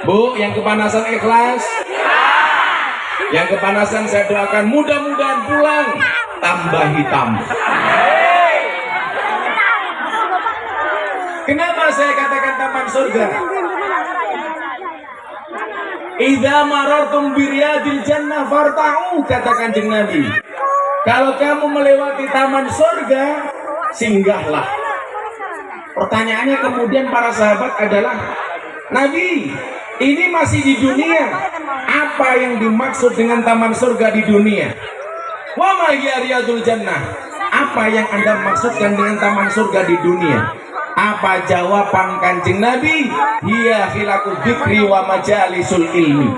Bu, yang kepanasan ikhlas? Yang kepanasan saya doakan mudah-mudahan pulang tambah hitam. Kenapa saya katakan taman surga? Idza marartum biryadil jannah farta'u, kata Kanjeng Nabi. Kalau kamu melewati taman surga, singgahlah. Pertanyaannya kemudian para sahabat adalah, Nabi, ini masih di dunia. Apa yang dimaksud dengan taman surga di dunia? Wa ma hiya riyadul jannah. Apa yang Anda maksudkan dengan taman surga di dunia? Apa jawaban Kanjeng Nabi? Hiya khilaqu dzikri wa majalisul ilmi.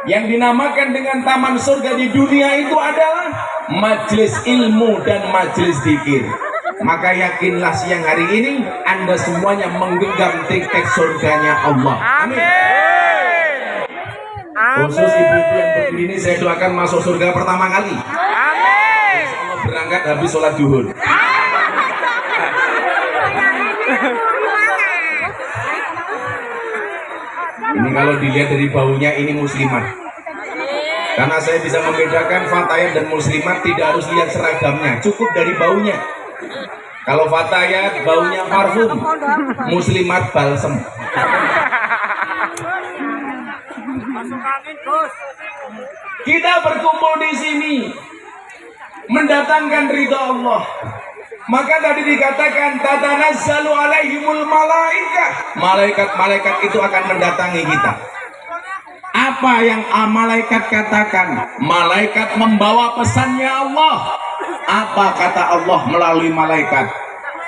Yang dinamakan dengan taman surga di dunia itu adalah majelis ilmu dan majelis zikir. Maka yakinlah siang hari ini Anda semuanya menggenggam titik surganya Allah. Amin. Khusus ibu-ibu yang berdiri ini saya doakan masuk surga pertama kali. Amin. Insya Allah berangkat habis sholat duhur. Ini kalau dilihat dari baunya ini muslimat. Karena saya bisa membedakan fatayat dan muslimat tidak harus lihat seragamnya, cukup dari baunya. Kalau fatayat baunya parfum, muslimat balsem. Kita berkumpul di sini mendatangkan ridha Allah. Maka tadi dikatakan tatanazzalu alaihimul malaikah. Malaikat-malaikat itu akan mendatangi kita. Apa yang malaikat katakan? Malaikat membawa pesannya Allah. Apa kata Allah melalui malaikat?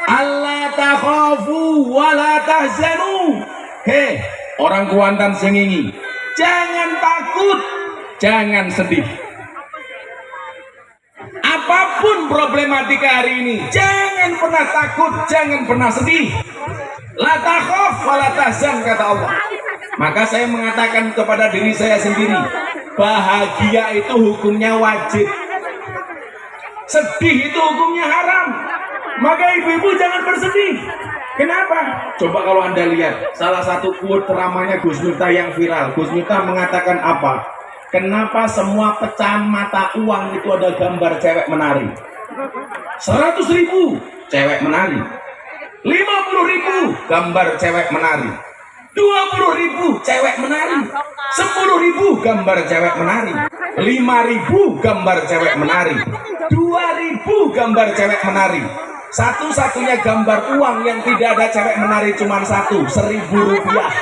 Allah takhafu wa la tahzanu. Hei, orang Kuantan sengingi, jangan takut, jangan sedih. Apapun problematika hari ini, jangan pernah takut, jangan pernah sedih. La takhaf wa la tahzan, kata Allah. Maka saya mengatakan kepada diri saya sendiri, bahagia itu hukumnya wajib, sedih itu hukumnya haram. Maka ibu-ibu jangan bersedih. Kenapa? Coba kalau Anda lihat salah satu quote ceramahnya Gus Miftah yang viral. Gus Miftah mengatakan apa? Kenapa semua pecahan mata uang itu ada gambar cewek menari? 100.000 cewek menari, 50.000 gambar cewek menari, 20.000 cewek menari, 10.000 gambar cewek menari, 5.000 gambar cewek menari, 2.000 gambar cewek menari. Satu-satunya gambar uang yang tidak ada cewek menari cuma satu, 1.000 rupiah.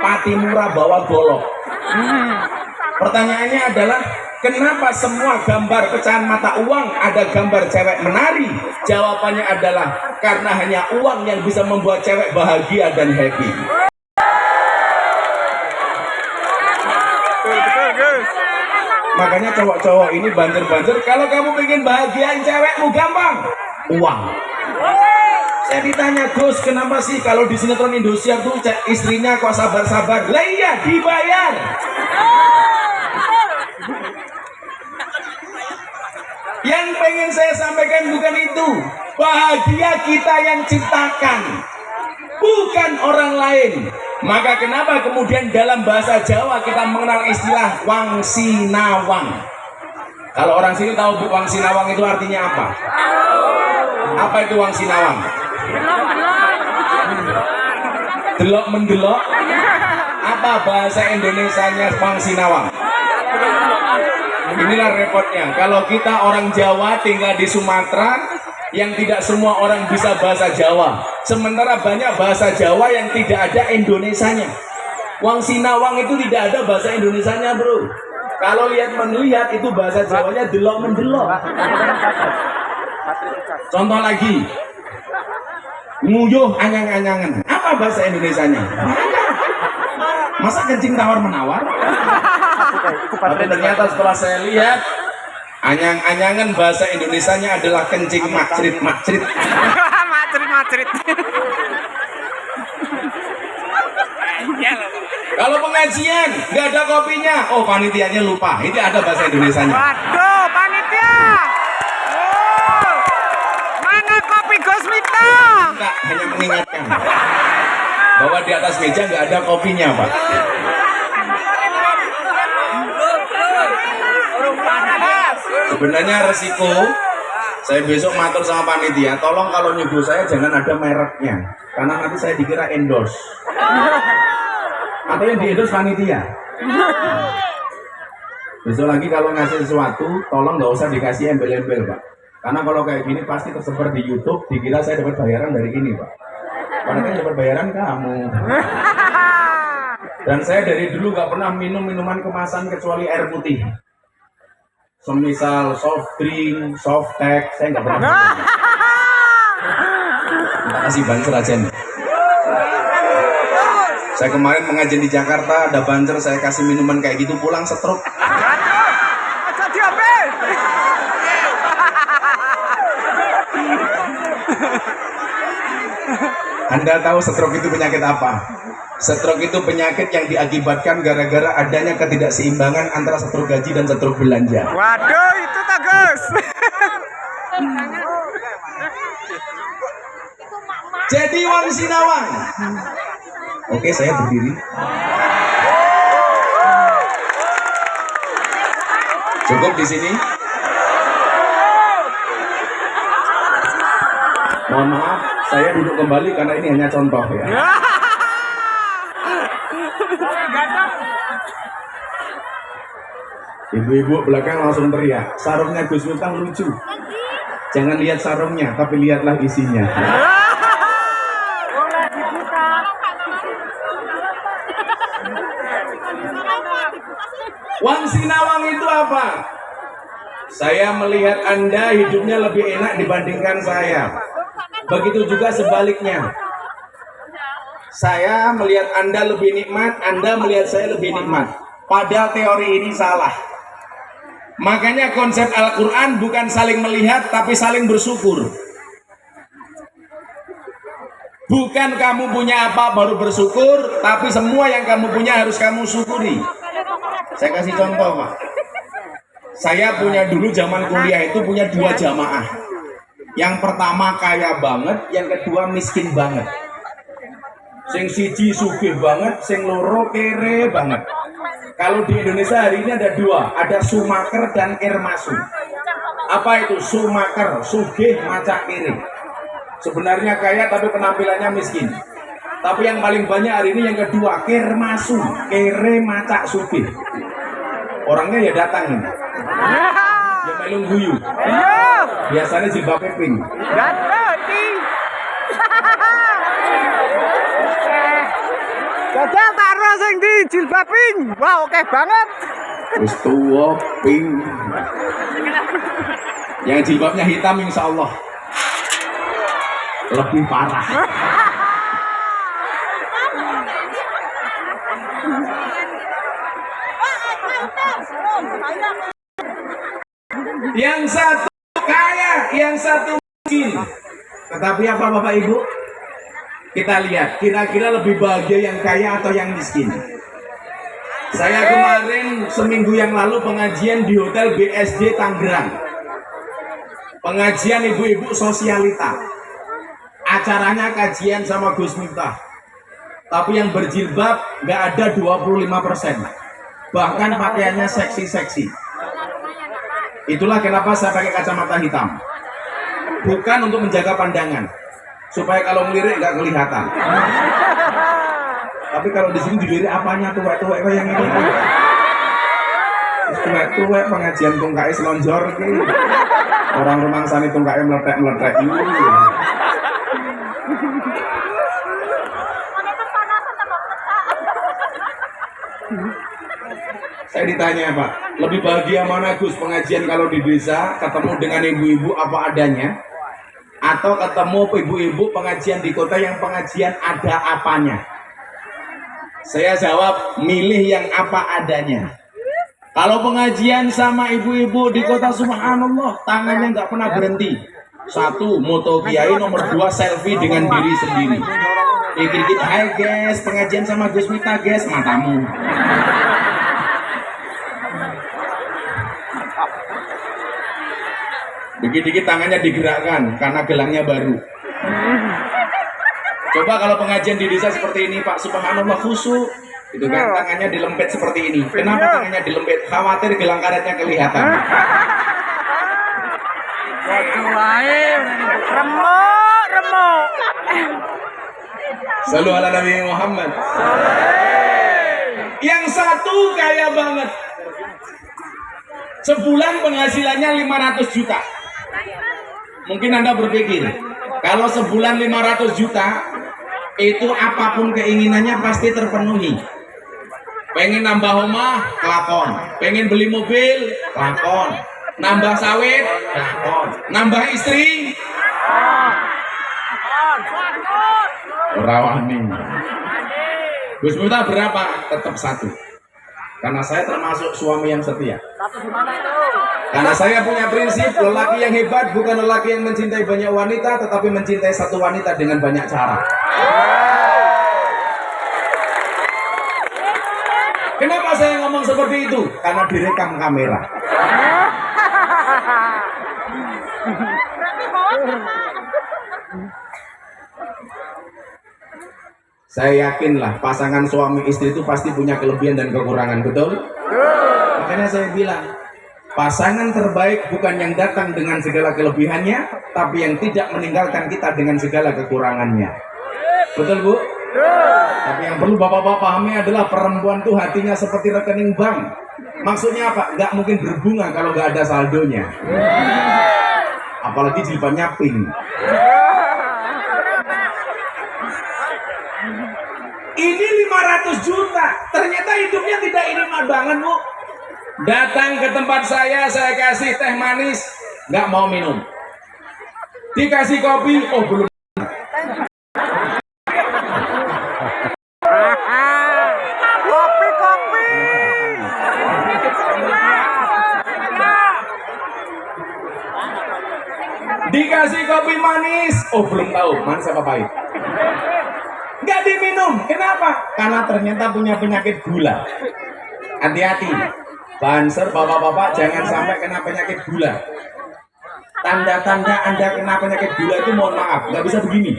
Pati murah bawa golok. Pertanyaannya adalah, kenapa semua gambar pecahan mata uang ada gambar cewek menari? Jawabannya adalah karena hanya uang yang bisa membuat cewek bahagia dan happy. Makanya cowok-cowok ini banter-banter, kalau kamu pengen bahagiain cewekmu gampang, uang. Saya ditanya, Gus, kenapa sih kalau di sinetron Indosiar tuh istrinya kok sabar-sabar? Lah iya, dibayar. Yang pengen saya sampaikan bukan itu. Bahagia kita yang ciptakan, bukan orang lain. Maka kenapa kemudian dalam bahasa Jawa kita mengenal istilah wang sinawang? Kalau orang sini tahu wang sinawang itu artinya apa? Apa itu wang sinawang? Delok mendelok. Apa bahasa Indonesianya wang sinawang? Inilah repotnya. Kalau kita orang Jawa tinggal di Sumatera, yang tidak semua orang bisa bahasa Jawa. Sementara banyak bahasa Jawa yang tidak ada Indonesianya. Wang sinawang itu tidak ada bahasa Indonesianya, bro. Kalau melihat itu bahasa Jawanya delok mendelok. Contoh lagi, nguyuh anyang-anyangan. Apa bahasa Indonesianya? Masa kencing tawar menawar? Tapi ternyata setelah saya lihat, anyang-anyangan bahasa Indonesianya adalah kencing macrit-macrit. Macrit-macrit. Kalau pengajian nggak ada kopinya, oh panitianya lupa. Ini ada bahasa Indonesianya. Waduh, panitia. Mana kopi Gus Miftah? Enggak, hanya mengingatkan. bahwa di atas meja nggak ada kopinya, Pak. Sebenarnya resiko, saya besok matur sama panitia, tolong kalau nyuguh saya jangan ada mereknya, karena nanti saya dikira endorse. Atau yang di endorse panitia. Besok lagi kalau ngasih sesuatu, tolong nggak usah dikasih embel-embel, Pak. Karena kalau kayak gini pasti tersebar di YouTube, dikira saya dapat bayaran dari ini, Pak. Padahal kan dapat bayaran kamu. Dan saya dari dulu nggak pernah minum minuman kemasan kecuali air putih. Semisal soft drink, soft tech, saya nggak pernah. Terima kasih banser aja nih. Saya kemarin mengaji di Jakarta, ada banser, saya kasih minuman kayak gitu, pulang stroke. Anda tahu stroke itu penyakit apa? Stroke itu penyakit yang diakibatkan gara-gara adanya ketidakseimbangan antara stroke gaji dan stroke belanja. Waduh, itu bagus. Jadi Wang Sinawang. Oke, saya berdiri. Cukup di sini. Mohon maaf, saya duduk kembali karena ini hanya contoh ya. Ibu-ibu belakang langsung teriak, sarungnya Gus Miftah lucu. Jangan lihat sarungnya, tapi lihatlah isinya. Wang Sinawang itu apa? Saya melihat Anda hidupnya lebih enak dibandingkan saya. Begitu juga sebaliknya. Saya melihat Anda lebih nikmat, Anda melihat saya lebih nikmat. Padahal teori ini salah. Makanya konsep Al-Quran bukan saling melihat, tapi saling bersyukur. Bukan kamu punya apa baru bersyukur, tapi semua yang kamu punya harus kamu syukuri. Saya kasih contoh, Pak. Saya punya dulu zaman kuliah itu punya 2 jamaah. Yang pertama kaya banget, yang kedua miskin banget. Sing siji sugih banget, sing loro kere banget. Kalau di Indonesia hari ini ada 2, ada sumaker dan kermasu. Apa itu? Sumaker, sugih macak kere. Sebenarnya kaya tapi penampilannya miskin. Tapi yang paling banyak hari ini yang kedua, kermasu, kere macak sugih. Orangnya ya datang ini. Ya melung guyu. Biasanya jilbabnya pink. Jajal taruh sing di jilbab pink. Wah, oke banget. Wis tuwa pink. Yang jilbabnya hitam insya Allah lebih parah. Yang satu kaya, yang satu miskin. Tetapi apa Bapak Ibu? Kita lihat, kira-kira lebih bahagia yang kaya atau yang miskin? Saya kemarin seminggu yang lalu pengajian di Hotel BSD Tangerang. Pengajian ibu-ibu sosialita. Acaranya kajian sama Gus Miftah. Tapi yang berjilbab nggak ada 25%. Bahkan pakaiannya seksi-seksi. Itulah kenapa saya pakai kacamata hitam. Bukan untuk menjaga pandangan, supaya kalau ngelirik nggak kelihatan. Tapi kalau di sini dilirik apanya tuwek-tuwek kayak yang ini. Tuwek-tuwek pengajian tungkai selonjor gitu. Orang rumah sani tungkai meletek-meletek ini. Saya ditanya, Pak, lebih bahagia mana Gus, pengajian kalau di desa ketemu dengan ibu-ibu apa adanya, atau ketemu ibu-ibu pengajian di kota yang pengajian ada apanya? Saya jawab, milih yang apa adanya. Kalau pengajian sama ibu-ibu di kota, subhanallah, tangannya nggak pernah berhenti. 1, moto kiai, nomor 2, selfie dengan diri sendiri. Dikit-dikit, hai guys, pengajian sama Gus Miftah guys, matamu. Dikit-dikit tangannya digerakkan karena gelangnya baru. Coba kalau pengajian di desa seperti ini, Pak, subhanallah khusyuk. Itu kan tangannya dilempet seperti ini. Kenapa tangannya dilempet? Khawatir gelang karetnya kelihatan. Remuk. Selalu ala Nabi Muhammad. Yang satu kaya banget. Sebulan penghasilannya 500 juta. Mungkin Anda berpikir, kalau sebulan 500 juta, itu apapun keinginannya pasti terpenuhi. Pengen nambah rumah, lakon. Pengen beli mobil, lakon. Nambah sawit, lakon. Nambah istri, rawani. Gus Miftah berapa? Tetap satu. Karena saya termasuk suami yang setia. Karena saya punya prinsip, lelaki yang hebat bukan lelaki yang mencintai banyak wanita, tetapi mencintai satu wanita dengan banyak cara. Kenapa saya ngomong seperti itu? Karena direkam kamera. Saya yakinlah pasangan suami istri itu pasti punya kelebihan dan kekurangan, betul? Makanya saya bilang, pasangan terbaik bukan yang datang dengan segala kelebihannya, tapi yang tidak meninggalkan kita dengan segala kekurangannya. Betul, Bu? Tapi yang perlu Bapak-Bapak pahami adalah perempuan tuh hatinya seperti rekening bank. Maksudnya apa? Nggak mungkin berbunga kalau nggak ada saldonya. Apalagi jilbabnya pink. Ini 500 juta. Ternyata hidupnya tidak istimewa banget, Bu. Datang ke tempat saya kasih teh manis, nggak mau minum. Dikasih kopi, oh belum. Kopi. Dikasih kopi manis, oh belum tahu manis apa pahit. Nggak diminum, kenapa? Karena ternyata punya penyakit gula. Hati-hati, Banser, bapak-bapak jangan sampai kena penyakit gula. Tanda-tanda Anda kena penyakit gula itu mohon maaf, nggak bisa begini.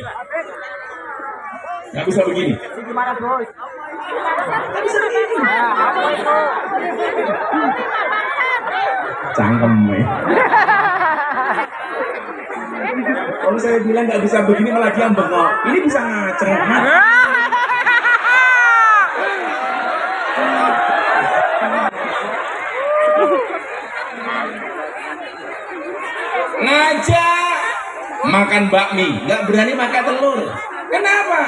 Nggak bisa begini. Nggak bisa begini. Cangkem ya. Kalau saya bilang nggak bisa begini malah dia bengok. Ini bisa ngaceng. Ngajak makan bakmi, nggak berani makan telur. Kenapa?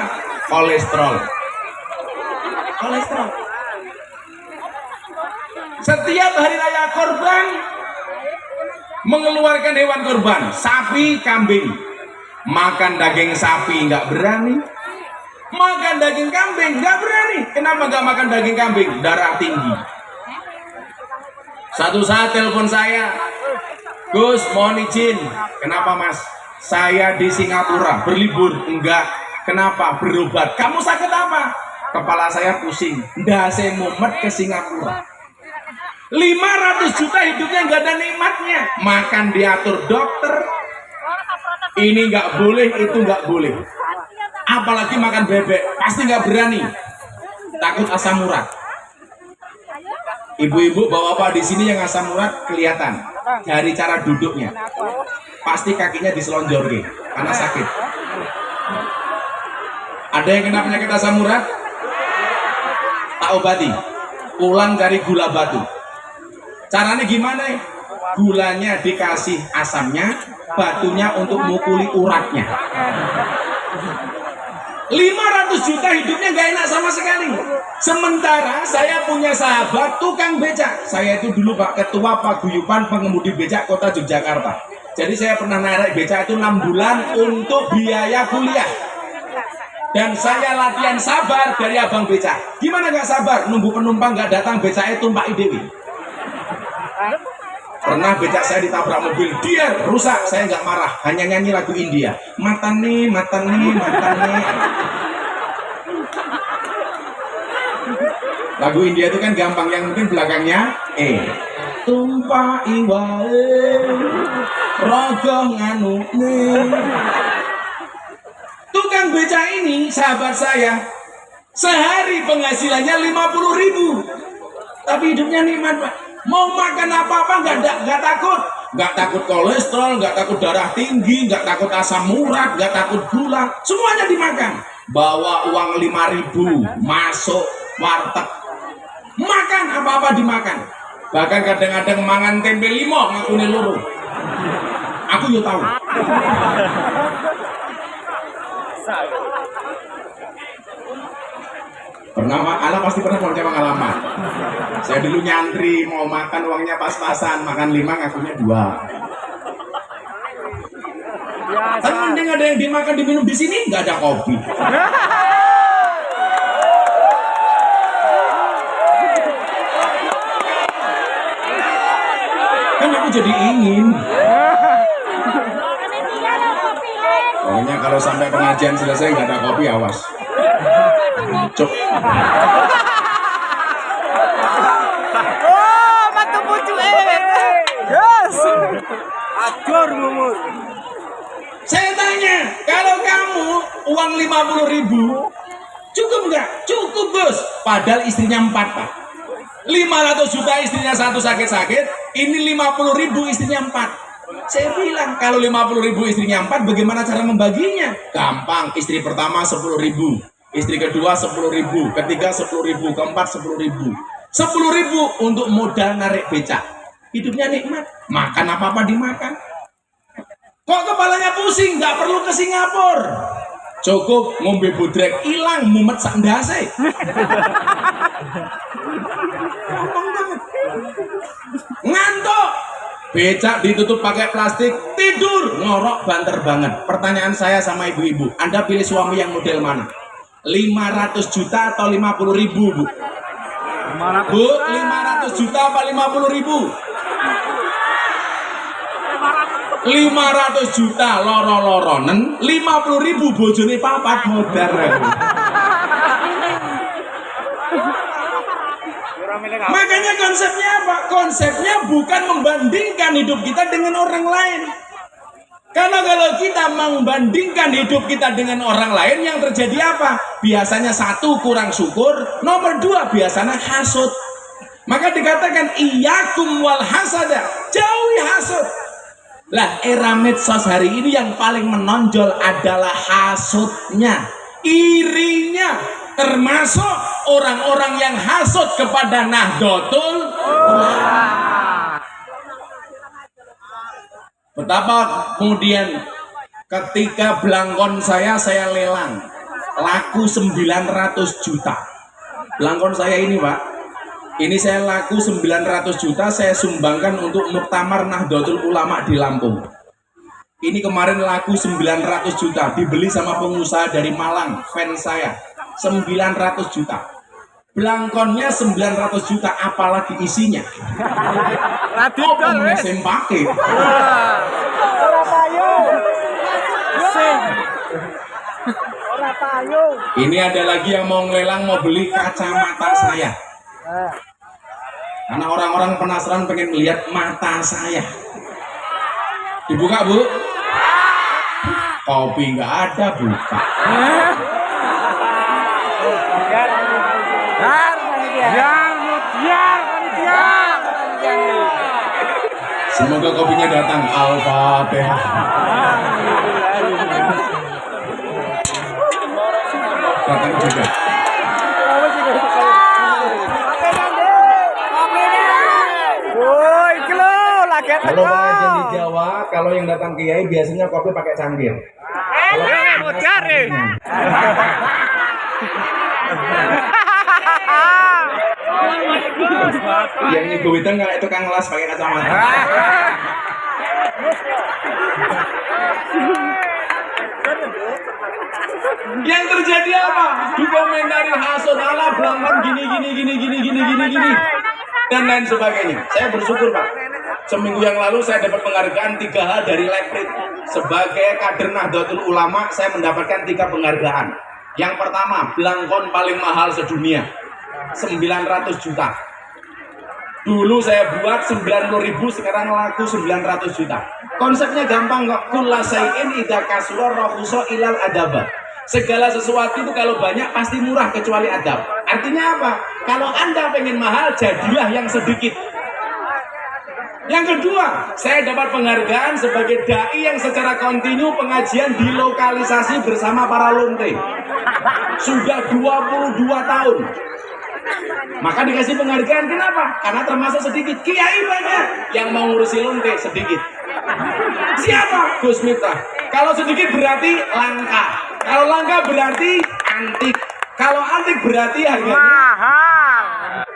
Kolesterol. Setiap hari raya korban mengeluarkan hewan kurban, sapi, kambing. Makan daging sapi nggak berani, makan daging kambing nggak berani. Kenapa nggak makan daging kambing? Darah tinggi. Satu saat telepon saya, Gus, mohon izin. Kenapa, Mas? Saya di Singapura berlibur. Enggak. Kenapa? Berobat. Kamu sakit apa? Kepala saya pusing. Nggak, saya mumet ke Singapura. 500 juta hidupnya nggak ada nikmatnya. Makan diatur dokter. Ini nggak boleh, itu nggak boleh. Apalagi makan bebek, pasti nggak berani. Takut asam urat. Ibu-ibu, bapak-bapak di sini yang asam urat kelihatan dari cara duduknya. Pasti kakinya diselonjorke karena sakit. Ada yang kena penyakit asam urat? Tak obati. Pulang dari gula batu. Caranya gimana? Gulanya dikasih asamnya, batunya untuk mukuli uratnya. 500 juta hidupnya nggak enak sama sekali. Sementara saya punya sahabat tukang becak. Saya itu dulu Pak Ketua Paguyuban Pengemudi Becak Kota Yogyakarta. Jadi saya pernah narik becak itu 6 bulan untuk biaya kuliah. Dan saya latihan sabar dari abang becak. Gimana nggak sabar? Nunggu penumpang nggak datang, becaknya tumpah idewi. Pernah becak saya ditabrak mobil, dia rusak, saya nggak marah, hanya nyanyi lagu India. Matane, matane, matane. Lagu India itu kan gampang, yang mungkin belakangnya tumpah iwae rogoh nganune. Tukang becak ini sahabat saya sehari penghasilannya 50.000, tapi hidupnya nikmat Pak. Mau makan apa-apa nggak takut. Nggak takut kolesterol, nggak takut darah tinggi, nggak takut asam urat, nggak takut gula, semuanya dimakan. Bawa uang 5.000 masuk warteg, makan apa-apa dimakan. Bahkan kadang-kadang mangan tempe 5 ngakune loro. Aku yo tahu. Pernah, Ala pasti pernah punya pengalaman. Saya dulu nyantri, mau makan uangnya pas-pasan, makan 5 ngakunya 2. Tapi mending ada yang dimakan diminum di sini, nggak ada kopi. Kan aku jadi ingin. Pokoknya kalau sampai pengajian selesai nggak ada kopi, awas. Cuk. Oh, matu pucu yes. Adur mumur. Saya tanya, kalau kamu uang 50.000 cukup nggak? Cukup bos. Padahal istrinya 4 Pak. 500 juta istrinya 1 sakit-sakit, ini 50.000 istrinya 4. Saya bilang kalau 50.000 istrinya 4, bagaimana cara membaginya? Gampang. Istri pertama 10.000, istri kedua 10.000, ketiga 10.000, keempat 10.000. 10.000 untuk modal narik becak. Hidupnya nikmat, makan apa-apa dimakan. Kok kepalanya pusing? Nggak perlu ke Singapura. Cukup ngombe bodrek, hilang mumet sak ndase. Ngantuk, becak ditutup pakai plastik, tidur ngorok banter banget. Pertanyaan saya sama ibu-ibu, Anda pilih suami yang model mana? 500 juta atau 50.000 Bu? Bu, 500 juta apa 50.000? 500 juta loro-loronen, 50.000 bojone papat modar. Makanya konsepnya apa? Konsepnya bukan membandingkan hidup kita dengan orang lain. Karena kalau kita membandingkan hidup kita dengan orang lain, yang terjadi apa? Biasanya 1 kurang syukur, nomor 2 biasanya hasud. Maka dikatakan iyyakum wal hasada, jauhi hasud. Lah era medsos hari ini yang paling menonjol adalah hasudnya, irinya, termasuk orang-orang yang hasud kepada Nahdlatul Ulama. Betapa kemudian ketika belangkon saya lelang, laku 900 juta. Belangkon saya ini Pak, ini saya laku 900 juta, saya sumbangkan untuk Muktamar Nahdlatul Ulama di Lampung. Ini kemarin laku 900 juta, dibeli sama pengusaha dari Malang, fans saya, 900 juta. Belangkonnya 900 juta, apalagi isinya. Radikal mesin pakai. Ini ada lagi yang mau ngelelang, mau beli kacamata saya. Karena orang-orang penasaran pengen melihat mata saya. Dibuka Bu? Kopi nggak ada, buka. Semoga kopinya datang. Al-Fatihah. Datang juga. Kalau pengajian di Jawa, kalau yang datang kiai biasanya kopi pakai cangkir. Yang nyebutin nggak itu Kang Las pakai kacamata. Yang terjadi apa? Dikomentari hasud ala belangkon gini dan lain sebagainya. Saya bersyukur Pak. Seminggu yang lalu saya dapat penghargaan 3 hal dari Leprit. Sebagai kader Nahdlatul Ulama, saya mendapatkan 3 penghargaan. Yang pertama, belangkon paling mahal sedunia, 900 juta. Dulu saya buat 90.000, sekarang laku 900 juta. Konsepnya gampang kok. Kulla syai'in idza kasura rahusa ilal adaba. Segala sesuatu itu kalau banyak pasti murah kecuali adab. Artinya apa? Kalau Anda pengen mahal, jadilah yang sedikit. Yang kedua, saya dapat penghargaan sebagai dai yang secara kontinu pengajian di lokalisasi bersama para lonte. Sudah 22 tahun. Maka dikasih penghargaan, kenapa? Karena termasuk sedikit. Kiai banyak, yang mau ngurusi lonte sedikit. Siapa? Gus Miftah. Kalau sedikit berarti langka. Kalau langka berarti antik. Kalau antik berarti harganya Mahal.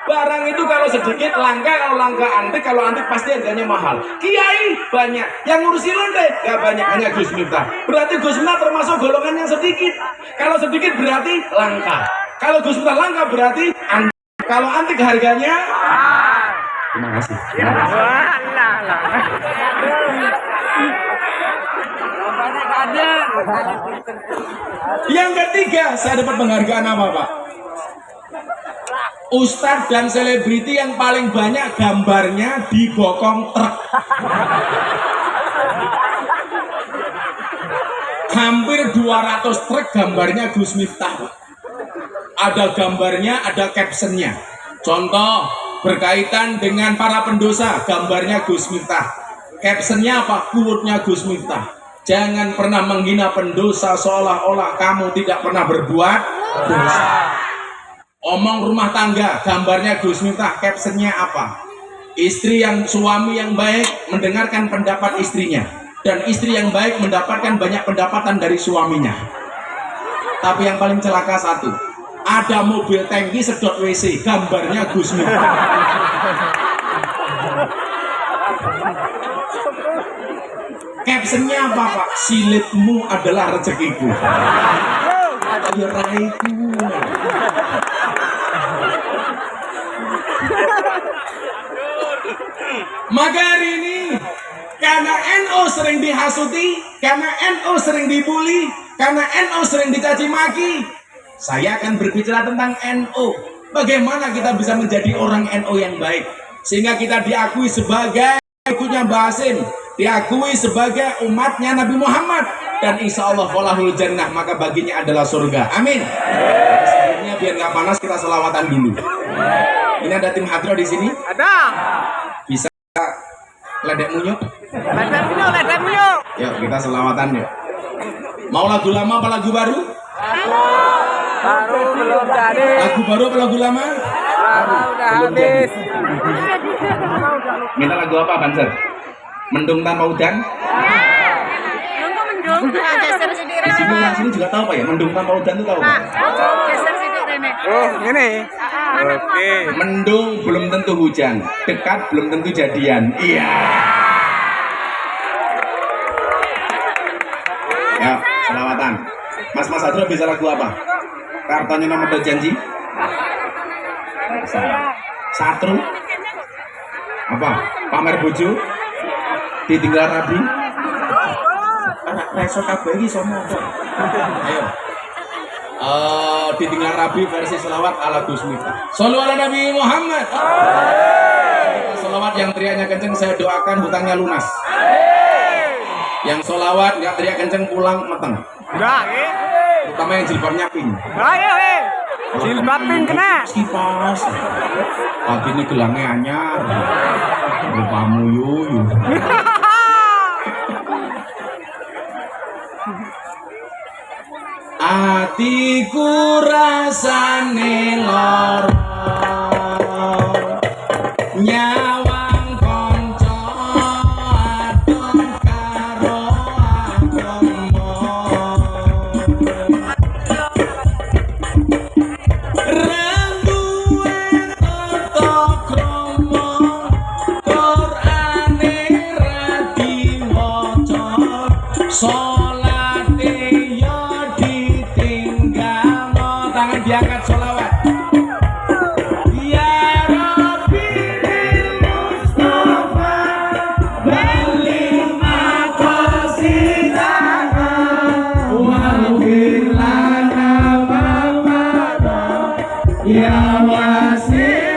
barang itu kalau sedikit langka, kalau langka antik, kalau antik pasti harganya mahal. Kiai banyak, yang ngurusi lonte gak banyak, hanya Gus Miftah. Berarti Gus Miftah termasuk golongan yang sedikit. Kalau sedikit berarti langka. Kalau Gus Miftah langka berarti antik. Kalau antik harganya terima kasih. Yang ketiga, saya dapat penghargaan apa, Pak? Ustadz dan selebriti yang paling banyak gambarnya di bokong truk. Hampir 200 truk gambarnya Gus Miftah. Ada gambarnya, ada captionnya. Contoh, berkaitan dengan para pendosa, gambarnya Gus Miftah. Captionnya apa? Quote-nya Gus Miftah. Jangan pernah menghina pendosa seolah-olah kamu tidak pernah berbuat dosa. Omong rumah tangga, gambarnya Gus Miftah, captionnya apa? Istri yang suami yang baik mendengarkan pendapat istrinya, dan istri yang baik mendapatkan banyak pendapatan dari suaminya. Tapi yang paling celaka satu, ada mobil tangki sedot WC, gambarnya Gus Miftah. Captionnya apa, Pak? Silitmu adalah rezekiku. Ya raiku. Maka hari ini, karena NU sering dihasuti, karena NU sering dibully, karena NU sering dicaci maki, saya akan berbicara tentang NU. Bagaimana kita bisa menjadi orang NU yang baik, sehingga kita diakui sebagai ikutnya Mbah Hasim, diakui sebagai umatnya Nabi Muhammad, dan insya Allah falahul jannah, maka baginya adalah surga. Amin. Sebelumnya biar nggak panas, kita selawatan dulu. Ini ada tim hadroh di sini. Ada. Bisa ledek munyuk. Ledek munyuk. Yuk kita selawatan yuk. Mau lagu lama apa lagu baru? Baru belum jadi. Lagu baru apa lagu lama? Udah habis. Minta lagu apa, Banser? Mendung tanpa hujan? Mendung geser sidik Di sini yang sini juga tahu Pak ya, mendung tanpa hujan itu tahu Pak? geser sidik Rene. Oh, ini. Oke. Mendung belum tentu hujan, dekat belum tentu jadian. Iya. Ya, selawatan. Mas Adro bisa lagu apa? Kartonya nomor janji? Bisa. Satru? Apa? Pamer bojo? Ditinggal rabi? Anak reso kabeh iki somo kok. Ayo. Ditinggal rabi versi selawat ala Gus Miftah. Shallu ala Nabi Muhammad. Selawat yang teriaknya kenceng saya doakan hutangnya lunas. Yang selawat nggak teriak kenceng pulang meteng. Enggak, Terutama yang jilbabnya pink. Ayo, jilbab pink kena. Kipas. Pagi ini gelangnya anyar. Lupamu yuyu. Atiku rasane lara. Nyawang kanca adon karo agama. Renduwe tata krama Qur'ane ra diwaca. Salate ya ditinggalno. Tangan diangkat sholawat. Ya Rabbi Mustafa balligh maqasidana waghfir lana ma mada ya wasi'